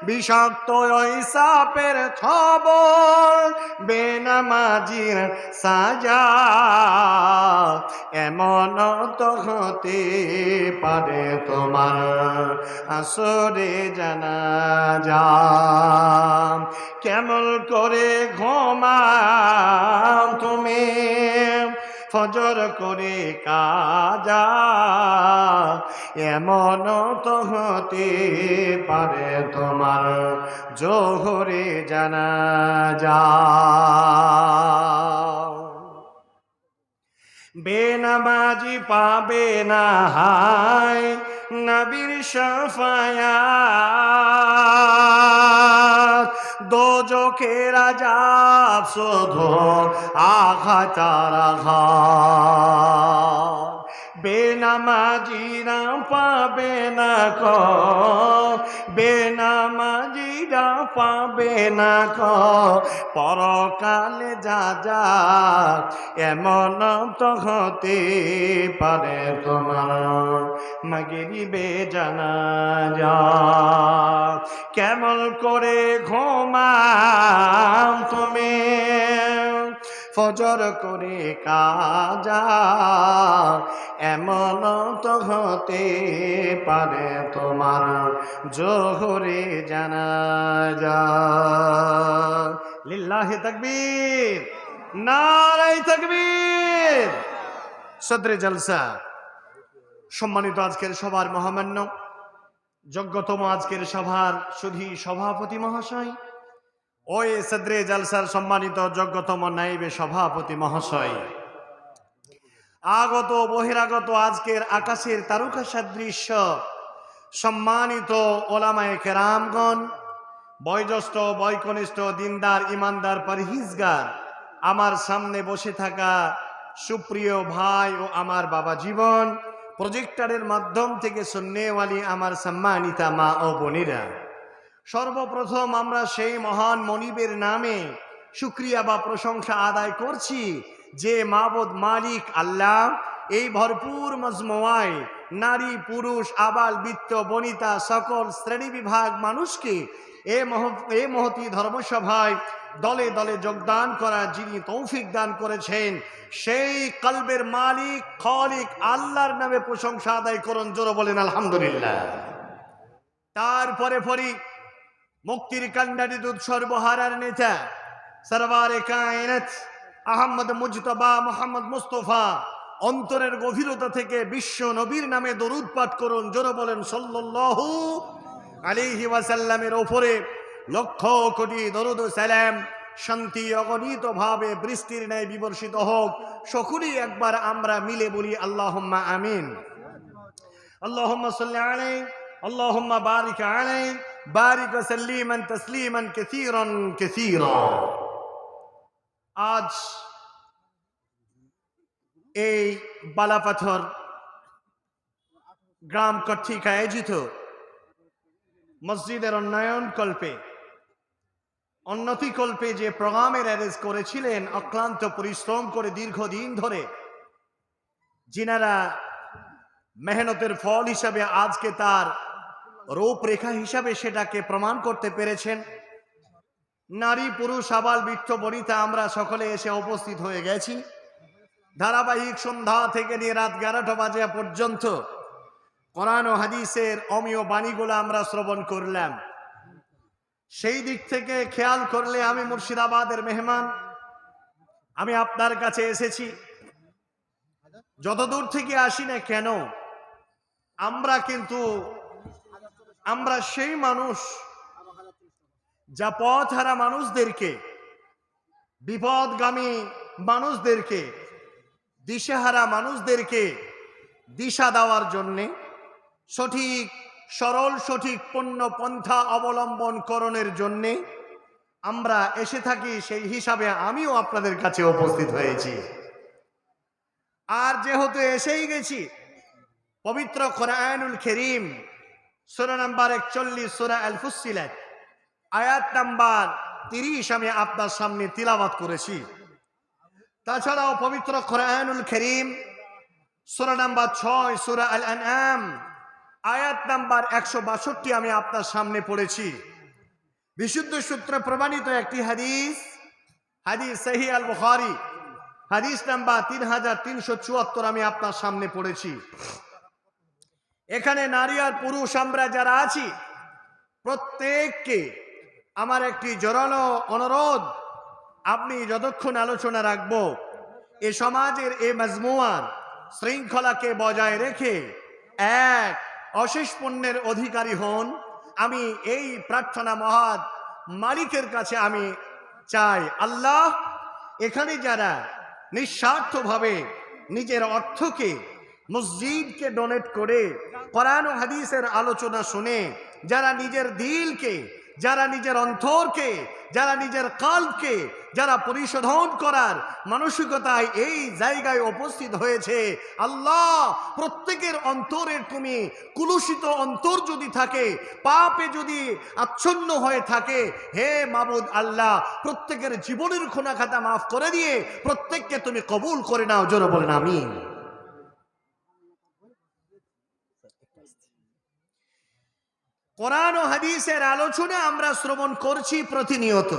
বিষাক্ত ওই সাপের খবর, বেনামাজির সাজা। এমন তো হতে পারে তোমার আসরে জানাজা। কেমন করে ঘুমাও তুমি, ফজর করে কাজা। এমন তো হতে পারে তোমার জোহরে জানাজা। বেনামাজি পাবে না হায় নবীর শাফায়াত, দোজখের আযাব শুধু আঘাত আর আঘাত। বেনামাজিরা পাবে না কো, বেনামাজিরা পাবে না কো পরকালে যা যা। এমন তো হতে পারে তোমার মাগরিবে জানাজা। কেমন করে ঘুমাও তুমি, ফজর করে কাজা। এমন তো হতে পারে তোমার জোহরে জানাজা। লিল্লাহি তাকবীর, নারায়ে তাকবীর। সদরে জলসা সম্মানিত আজকের সভার মহামান্য যোগ্যতম আজকের সভার সুধী সভাপতি মহাশয়, ওই সদরে জলসার সম্মানিত যোগ্যতম নাইবে সভাপতি মহাশয়, আগত বহিরাগত আজকের আকাশের তারকা সদৃশ্য সম্মানিত ওলামায়ে কেরামগণ, বয়োজ্যেষ্ঠ বয়কনিষ্ঠ দিনদার ইমানদার পরহেজগার, আমার সামনে বসে থাকা সুপ্রিয় ভাই ও আমার বাবা জীবন, প্রজেক্টরের মাধ্যম থেকে শুননেওয়ালি আমার সম্মানিতা মা ও বোনেরা, সর্বপ্রথম আমরা সেই মহান মনিবের নামে শুকরিয়া বা প্রশংসা আদায় করছি যে মাবুদ মালিক আল্লাহ এই ভরপুর মজমুয়ায় নারী পুরুষ আবাল বৃত্ত বনিতা সকল শ্রেণী বিভাগ মানুষকে এই মহতী ধর্মসভায় দলে দলে যোগদান করা যিনি তৌফিক দান করেছেন, সেই কলবের মালিক খালিক আল্লাহর নামে প্রশংসা আদায় করুন, জোরে বলেন আলহামদুলিল্লাহ। তারপরে পরি মুক্তির কান্ডারি দুধ সর্বহারার নেতা সরওয়ারে কায়নাত আহমদ মুজতবা মোহাম্মদ মুস্তফা অন্তরের গভীরতা থেকে বিশ্ব নবীর নামে দরুদ পাঠ করুন, জোরে বলেন সাল্লাল্লাহু আলাইহি ওয়াসাল্লামের উপরে লক্ষ কোটি দরুদ ও সালাম শান্তি অগণিত ভাবে বৃষ্টির ন্যায় বিবর্ষিত হোক। সকলেই একবার আমরা মিলে বলি আল্লাহুম্মা আমিন। আল্লাহুম্মা সাল্লি আলাইহি, আল্লাহুম্মা বারিক আলাইহি, বারিক ওয়া সাল্লিমান তাসলিমান কাসীরান কাসীরা। আজ এই বালাপাথর গ্রাম কর্তৃক আয়োজিত মসজিদের উন্নয়ন কল্পে উন্নতি কল্পে যে প্রোগ্রামের অ্যারেঞ্জ করেছিলেন অক্লান্ত পরিশ্রম করে দীর্ঘদিন ধরে, যিনারা মেহনতের ফল হিসাবে আজকে তার রূপরেখা হিসাবে সেটাকে প্রমাণ করতে পেরেছেন। নারী পুরুষ আবাল বৃদ্ধ বনিতা আমরা সকলে এসে উপস্থিত হয়ে গেছি। ধারাবাহিক সন্ধ্যা থেকে নিয়ে রাত 11টা বাজে পর্যন্ত কোরআন ও হাদিসের অমীয় বাণীগুলো আমরা শ্রবণ করলাম। সেই দিক থেকে খেয়াল করলে আমি মুর্শিদাবাদের মেহমান, আমি আপনার কাছে এসেছি। যতদূর থেকে আসি না কেন, আমরা সেই মানুষ যা পথহারা মানুষদেরকে, বিপদগামী মানুষদেরকে, দিশেহারা মানুষদেরকে দিশা দেওয়ার জন্যে সঠিক সরল সঠিক পণ্য পন্থা অবলম্বন করণের জন্যে আমরা এসে থাকি। সেই হিসাবে আমিও আপনাদের কাছে উপস্থিত হয়েছি। আর যেহেতু এসেই গেছি, পবিত্র কোরআনুল কারীম সূরা নাম্বার 41 সূরা আল ফুসসিলাত আয়াত নাম্বার 30 আমি আপনার সামনে তিলাওয়াত করেছি। তাছাড়াও পবিত্র কোরআনুল কারীম সূরা নাম্বার 6 সূরা আল আনআম আয়াত নাম্বার 162 আমি আপনার সামনে পড়েছি। বিশুদ্ধ সূত্রে প্রমাণিত একটি হাদিস, হাদিস সহিহ আল বুখারী, হাদিস নাম্বার 3374 আমি আপনার সামনে পড়েছি। এখানে নারী আর পুরুষ আমরা যারা আছি প্রত্যেককে আমার একটি জোরালো অনুরোধ, আপনি যতক্ষণ আলোচনা রাখবো এ সমাজের এ মজমুয়ার শৃঙ্খলাকে বজায় রেখে এক অশেষ পুণ্যের অধিকারী হন। আমি এই প্রার্থনা মহান মালিকের কাছে আমি চাই, আল্লাহ এখানে যারা নিঃস্বার্থভাবে নিজের অর্থকে মসজিদকে ডোনেট করে কোরআন ও হাদিসের আলোচনা শুনে যারা নিজের দিলকে, যারা নিজের অন্তরকে, যারা নিজের কলবকে যারা পরিশোধন করার মানসিকতায় এই জায়গায় উপস্থিত হয়েছে, আল্লাহ প্রত্যেকের অন্তরের তুমি কুলুষিত অন্তর যদি থাকে, পাপে যদি আচ্ছন্ন হয়ে থাকে, হে মাবুদ আল্লাহ প্রত্যেকের জীবনের খুনা খাতা মাফ করে দিয়ে প্রত্যেককে তুমি কবুল করে নাও। জোরে বলেন আমিন। কোরআন ও হাদিসের আলোচনা আমরা শ্রবণ করছি প্রতিনিয়ত।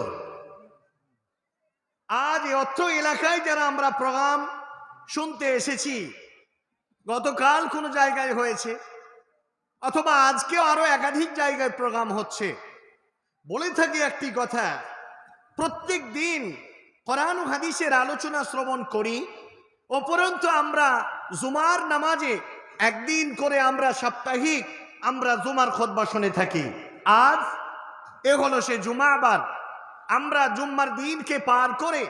আজ অত্র এলাকায় যারা আমরা প্রোগ্রাম শুনতে এসেছি, গতকাল কোনো জায়গায় হয়েছে অথবা আজকেও আরো একাধিক জায়গায় প্রোগ্রাম হচ্ছে, বলে থাকি একটি কথা, প্রত্যেক দিন কোরআন ও হাদিসের আলোচনা শ্রবণ করি, উপরন্তু আমরা জুমার নামাজে একদিন করে আমরা সাপ্তাহিক আমরা জুমার খুতবা শুনে থাকি। আজ এ হলো সে জুমাবার, আমরা জুম্মার দিনকে পার করে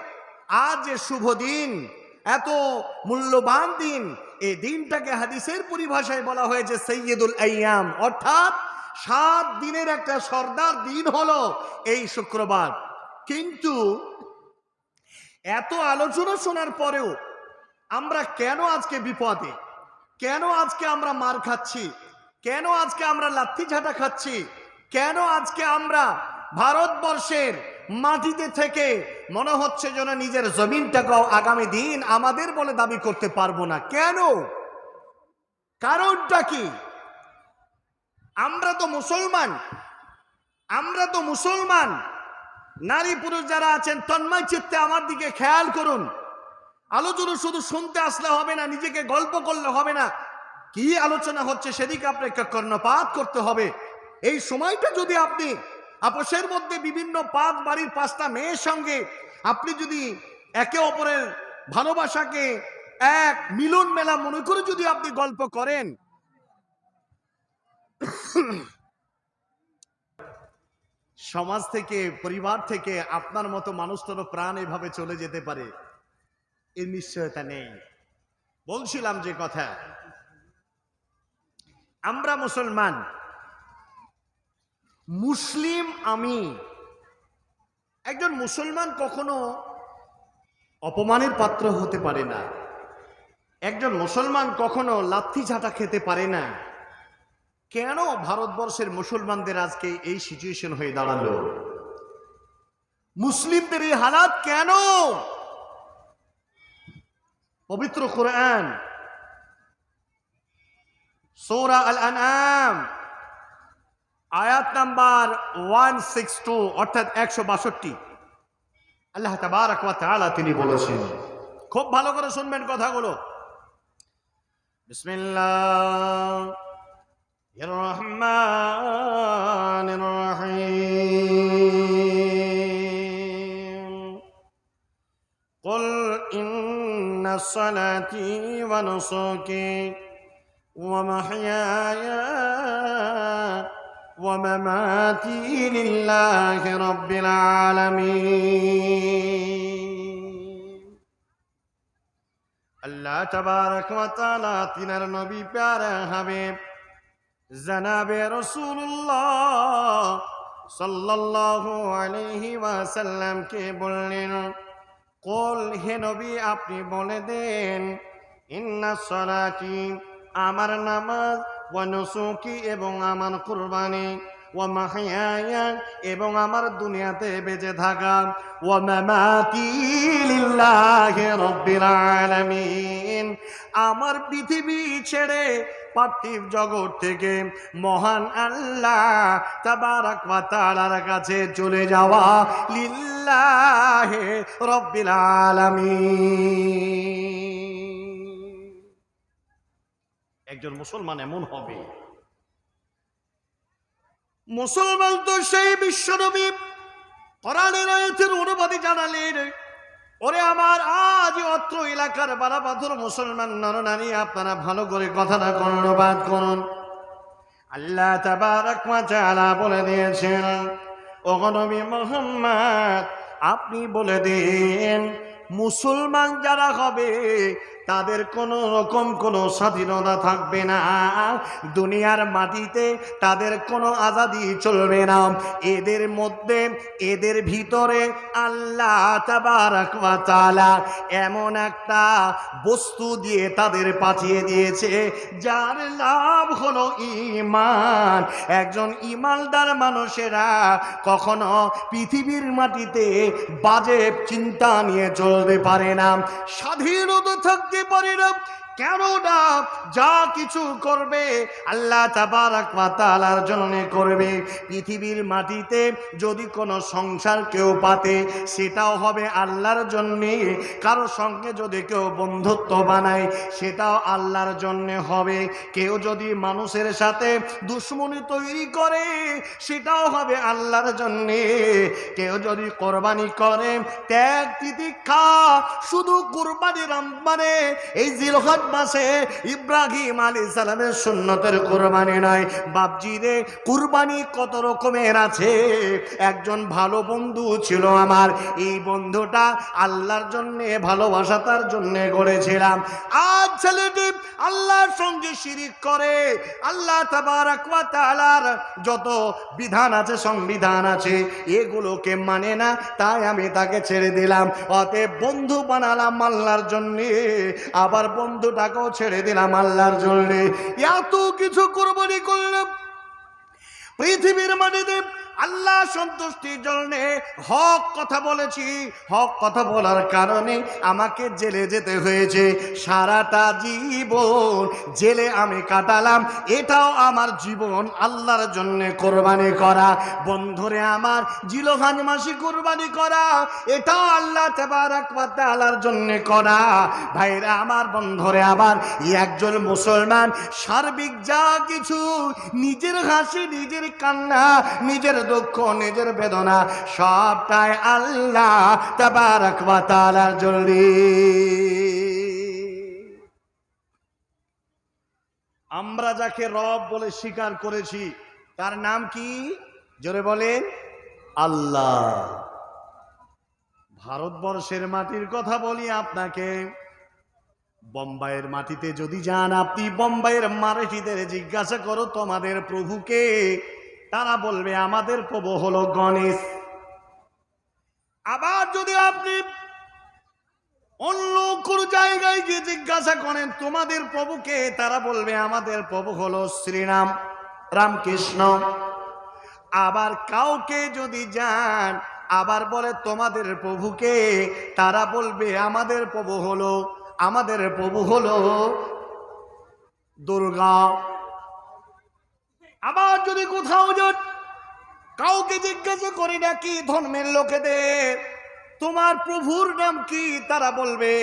আজ যে শুভ দিন, এত মূল্যবান দিন, এই দিনটাকে হাদিসের পরিভাষায় বলা হয়েছে সৈয়দুল আইয়াম, অর্থাৎ 7 দিনের একটা সর্দার দিন হলো এই শুক্রবার। কিন্তু এত আলোচনা শোনার পরেও আমরা কেন আজকে বিপদে, কেন আজকে আমরা মার খাচ্ছি, কেন আজকে আমরা লাথি ঝাঁটা খাচ্ছি, কেন আজকে আমরা ভারতবর্ষের মাটিতে থেকে মনে হচ্ছে যেন নিজের জমিনটাকেও আগামী দিন আমাদের বলে দাবি করতে পারবো না? কেন? কারণটা কি? আমরা তো মুসলমান, আমরা তো মুসলমান। নারী পুরুষ যারা আছেন তন্ময় চিত্তে আমার দিকে খেয়াল করুন। আলোচনা শুধু শুনতে আসলে হবে না, নিজেকে গল্প করলে হবে না, কি আলোচনা হচ্ছে সেদিকে আপনাকে কর্ণপাত করতে হবে। এই সময়টা যদি আপনি আপোষের মধ্যে বিভিন্ন পাঁচ বাড়ির 5টা মেয়ের সঙ্গে আপনি যদি একে অপরের ভালোবাসাকে এক মিলন মেলা মনে করে যদি আপনি গল্প করেন, সমাজ থেকে, পরিবার থেকে আপনার মতো মানুষটারও প্রাণ এভাবে চলে যেতে পারে, এর নিশ্চয়তা নেই। বলছিলাম যে কথা, আমরা মুসলমান, মুসলিম আমি। একজন মুসলমান কখনো অপমানের পাত্র হতে পারে না, একজন মুসলমান কখনো লাথি ঝাঁটা খেতে পারে না। কেন ভারতবর্ষের মুসলমানদের আজকে এই সিচুয়েশন হয়ে দাঁড়ালো? মুসলিমদের এই হালাত কেন? পবিত্র কোরআন সূরা আল-আনআম আয়াত নাম্বার 162 অর্থাৎ 162, আল্লাহ তাবারক ওয়া তাআলা তিনি বলেছেন, খুব ভালো করে শুনবেন কথাগুলো। বিসমিল্লাহির রহমানির রহিম। কুল ইন্না সালাতি ওয়া নুসুকি ওয়া মাহইয়ায়া ওয়া মামাতি লিল্লাহি রাব্বিল আলামিন। আল্লাহ তাবারক ওয়া তাআলা তিনার নবী প্যারা হাবিব জনাবে রাসূলুল্লাহ সাল্লাল্লাহু আলাইহি ওয়াসাল্লাম কে বললেন, কুল হে নবী আপনি বলে দেন, ইন্না সালাতি আমার নামাজ, ওয়া নুসুকি এবং আমার কুরবানি, ওয়া মাহইয়ায়া এবং আমার দুনিয়াতে বেঁচে থাকা, ওয়া মামাতি লিল্লাহি রাব্বিল আলামিন আমার পৃথিবী ছেড়ে পার্থিব জগৎ থেকে মহান আল্লাহ তাবারাক ওয়া তাআলার কাছে চলে যাওয়া লিল্লাহি রাব্বিল আলামিন। একজন মুসলমান এমন হবে, মুসলমান তো সেই বিশ্বনবী কোরআনের আয়াতের অনুবাদে জানালেন, ওরে আমার আজ অত্র এলাকার বারাবাদুর মুসলমান নরনারী, আপনারা ভালো করে কথাটা অনুবাদ করুন। আল্লাহ তাবারাক ওয়া তাআলা বলে দিয়েছেন, ওগো নবী মুহাম্মদ আপনি বলে দিন মুসলমান যারা হবে তাদের কোনো রকম কোনো স্বাধীনতা থাকবে না, দুনিয়ার মাটিতে তাদের কোনো আজাদি চলবে না। এদের মধ্যে এদের ভিতরে আল্লাহ তাবারাক ওয়া তাআলা এমন একটা বস্তু দিয়ে তাদের পাঠিয়ে দিয়েছে যার লাভ হলো ঈমান। একজন ঈমানদার মানুষেরা কখনো পৃথিবীর মাটিতে বাজে চিন্তা নিয়ে চলতে পারে না, স্বাধীনতা থাকতে পারে না। কেননা যা কিছু করবে আল্লাহ তাবারাক ওয়া তাআলার জন্য করবে। পৃথিবীর মাটিতে যদি কোনো সংসার কেউ পাতে সেটাও হবে আল্লাহর জন্যে, কারো সঙ্গে যদি কেউ বন্ধুত্ব বানায় সেটাও আল্লাহর জন্যে হবে। কেউ যদি মানুষের সাথে দুশ্মনী তৈরি করে সেটাও হবে আল্লাহর জন্যে। কেউ যদি কোরবানি করে ত্যাগ তিতিক্ষা শুধু কোরবানির মানে এই জিলহজ মাসে ইব্রাহিম আলাইহিস সালামের সুন্নতের কোরবানি নয় বাপজি রে, কুরবানি কত রকমের আছে। একজন ভালো বন্ধু ছিল আমার, এই বন্ধুটা আল্লাহর জন্য ভালোবাসা তার জন্য গড়েছিলাম। আজ ছেলেটি আল্লাহর সঙ্গে শিরিক করে, আল্লাহ তাবারাক ওয়া তাআলার যত বিধান আছে সংবিধান আছে এগুলোকে মানে না, তাই আমি তাকে ছেড়ে দিলাম। অতএব বন্ধু বানালাম আল্লাহর জন্য, আবার বন্ধুটাকেও ছেড়ে দিলাম আল্লাহর জন্য। এত কিছু কুরবানি করলাম পৃথিবীর মাটিতে আল্লাহ সন্তুষ্টির জন্য। হক কথা বলেছি, হক কথা বলার কারণে আমাকে জেলে যেতে হয়েছে। সারাটা জীবন জেলে আমি কাটালাম, এটাও আমার জীবন আল্লাহর জন্য কোরবানি করা। বন্ধুরে আমার জিলহজ মাসে কোরবানি করা এটাও আল্লাহ তাবারাক ওয়া তাআলার জন্য করা। ভাইরা আমার, বন্ধুরে আবার একজন মুসলমান সার্বিক যা কিছু নিজের হাসি নিজের কান্না নিজের দুঃখ নিজের বেদনা সবটাই আল্লাহ তাবারাক ওয়া তাআলার জন্য। আমরা যাকে রব বলে স্বীকার করেছি তার নাম কি? জোরে বলেন, আল্লাহ। ভারতবর্ষের মাটির কথা বলি আপনাকে, বোম্বাইয়ের মাটিতে যদি যান আপনি, বোম্বাইয়ের মারাঠিদের জিজ্ঞাসা করো তোমাদের প্রভুকে, তারা বলবে আমাদের প্রভু হলো গণেশ। আবার যদি আপনি অন্য কোন জায়গায় গিয়ে জিজ্ঞাসা করেন তোমাদের প্রভুকে, তারা বলবে আমাদের প্রভু হলো শ্রীরাম, রামকৃষ্ণ। আবার কাউকে যদি যান আবার বলে তোমাদের প্রভুকে, তারা বলবে আমাদের প্রভু হলো দুর্গা। আবার যদি কোথাও যান কাউকে জিজ্ঞাসা করি না কি ধর্মের লোকেদের তোমার প্রভুর নাম কি, তারা বলবে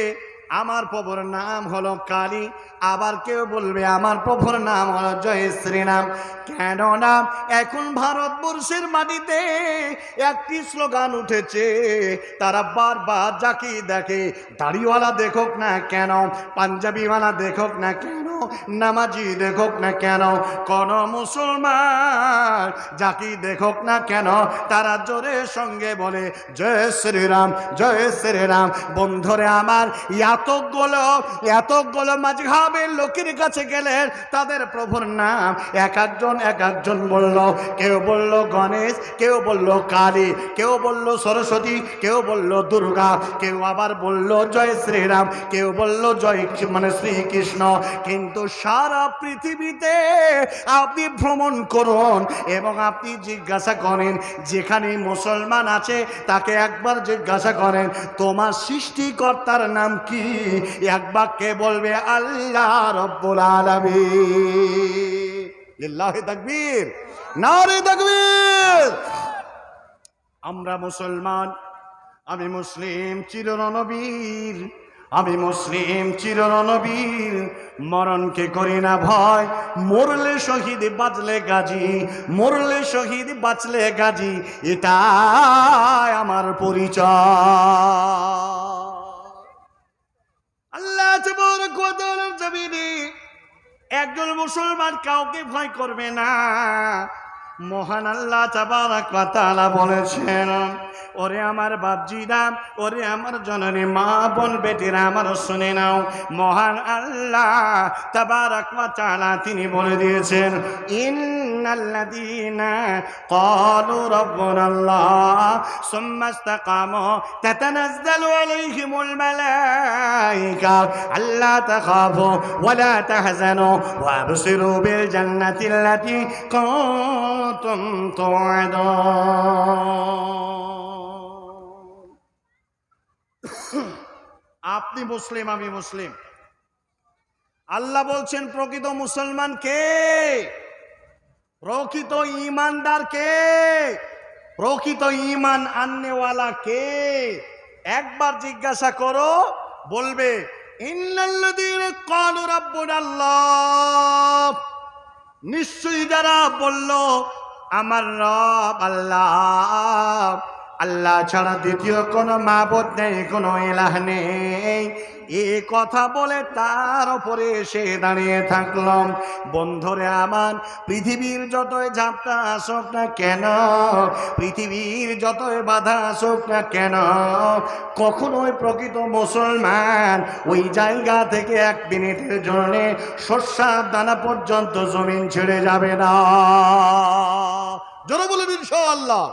আমার প্রভুর নাম হলো কালী। আবার কেউ বলবে আমার প্রভুর নাম হলো জয় শ্রীরাম। কেননা এখন ভারতবর্ষের মাটিতে একটি স্লোগান উঠেছে, তারা বারবার যাকে দেখে, দাড়িওয়ালা দেখুক না কেন, পাঞ্জাবিওয়ালা দেখুক না কেন, নামাজি দেখুক না কেন, কোন মুসলমান যাকে দেখুক না কেন, তারা জোরের সঙ্গে বলে জয় শ্রীরাম, জয় শ্রীরাম। বন্ধুরে আমার, এতগুলো মাযহাবের লোকের কাছে গেলেন তাদের প্রভুর নাম এক একজন বলল। কেউ বলল গণেশ, কেউ বলল কালী, কেউ বলল সরস্বতী, কেউ বলল দুর্গা, কেউ আবার বলল জয় শ্রীরাম, কেউ বলল জয় শ্রীকৃষ্ণ। কিন্তু কিন্তু সারা পৃথিবীতে আপনি ভ্রমণ করুন এবং আপনি জিজ্ঞাসা করেন যেখানে মুসলমান আছে তাকে একবার জিজ্ঞাসা করেন তোমার সৃষ্টিকর্তার নাম কি, এক বাক্যে বলবে আল্লাহ রব্বুল আলামিন। লিল্লাহি তাকবীর, নারে তাকবীর। আমরা মুসলমান, আমি মুসলিম চিরনবীর, আমি মুসলিম চিরনবীর। মরণকে করি না ভয়, মরলে শহীদ বাঁচলে গাজী, মরলে শহীদ বাঁচলে গাজী, এটাই আমার পরিচয়। আল্লাহ তাবারক ওয়া তাআলার জমিনে একজন মুসলমান কাউকে ভয় করবে না। মহান আল্লাহ তাবারক ওয়া তাআলা বলেছেন, ওরে আমার বাপজিরা, ওরে আমার জননী মা বোন বেটিরা, আমার শুনে নাও। মহান আল্লাহ তাবারক ওয়া তাআলা তিনি বলে দিয়েছেন, ইন্নাল্লাযীনা ক্বালু রাব্বুনাল্লাহ সুম্মা ইসতাকামু তাতানাজ্জালু আলাইহিমুল মালায়েকা আল্লা তাখাফু ওয়া লা তাহজানু ওয়া আবশিরু বিল জান্নাতিল্লাতী কুনতুম তুআদুন। আপনি মুসলিম, আমি মুসলিম। আল্লাহ বলছেন প্রকৃত মুসলমান কে, প্রকৃত ঈমানদার কে, প্রকৃত ঈমান আননেওয়ালা কে। একবার জিজ্ঞাসা করো, বলবে ইন্নাল্লাযীনা ক্বালু রাব্বুনাল্লাহ, নিশ্চয়ই যারা বলল আমার রব আল্লাহ, আল্লাহ ছাড়া দ্বিতীয় কোনো মাবুদ নেই, কোনো ইলাহ নেই, এই কথা বলে তার উপরে এসে দাঁড়িয়ে থাকলাম। বন্ধুরে আমার, পৃথিবীর যতই ঝাপটা আসুক না কেন, পৃথিবীর যতই বাধা আসুক না কেন, কখনোই প্রকৃত মুসলমান ওই জায়গা থেকে এক মিনিটের জন্য শস্যার দানা পর্যন্ত জমিন ছেড়ে যাবে না। জোরে বলুন ইনশাআল্লাহ।